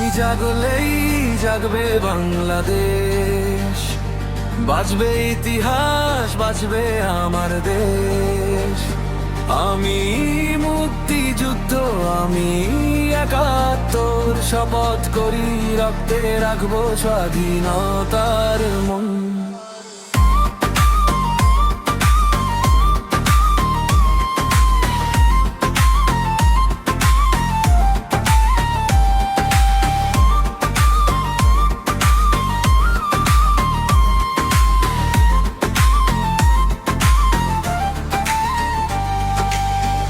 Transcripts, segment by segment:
আমি জাগলেই জাগবে বাংলাদেশ, বাঁচবে ইতিহাস, বাঁচবে আমার দেশ। আমি মুক্তিযুদ্ধ, আমি ৭১, শপথ করি রক্তে রাখবো স্বাধীনতার মন।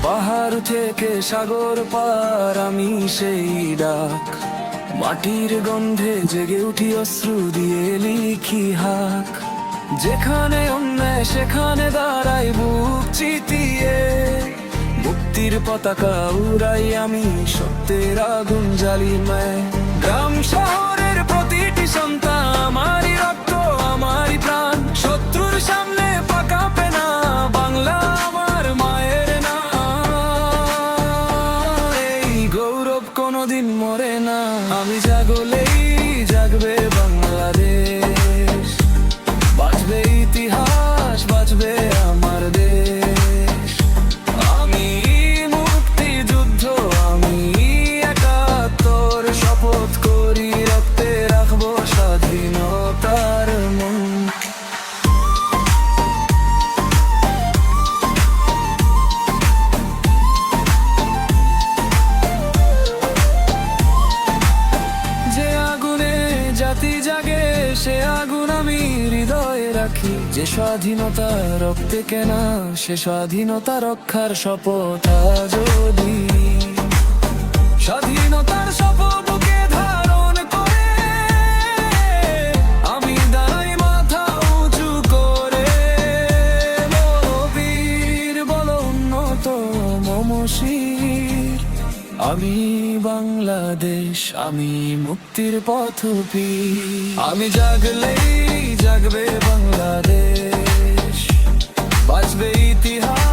পাহাড় থেকে সাগর পার আমি সেই ডাক, মাটির গন্ধে জেগে উঠি অশ্রু দিয়ে লিখি হাক। যেখানে অন্যায় সেখানে দাঁড়াই বুক চিতিয়ে, মুক্তির পতাকা উড়াই আমি, সত্যের আগুন জ্বালিয়ে। গ্রাম শহরের প্রতিটি সন্তান আমারই রক্ত, আমারই প্রাণ। শত্রুর সামনে পা কাঁপে না, বাংলা আমার মায়ের না। এই গৌরব কোনোদিন মরে না। আমি জাগলেই জাগবে বাংলাদেশ, বাঁচবে ইতিহাস, বাঁচবে আমার দেশ। আমি মুক্তিযুদ্ধ, আমি ৭১, শপথ করি রক্তে রাখবো স্বাধীনতার মন। যে আগুনে জাতি জাগে সে আগুন আমি হৃদয়ে রাখি। যে স্বাধীনতা রক্তে কেনা সে স্বাধীনতা রক্ষার শপথ যদি। স্বাধীনতার শপথ বুকে ধারণ করে আমি দাঁড়াই মাথা উঁচু করে। বলো বীর, বলো উন্নত মমশির, আমি বাংলাদেশ, আমি মুক্তির পথবীর। আমি জাগলেই জাগবে বাংলাদেশ, বাঁচবে ইতিহাস।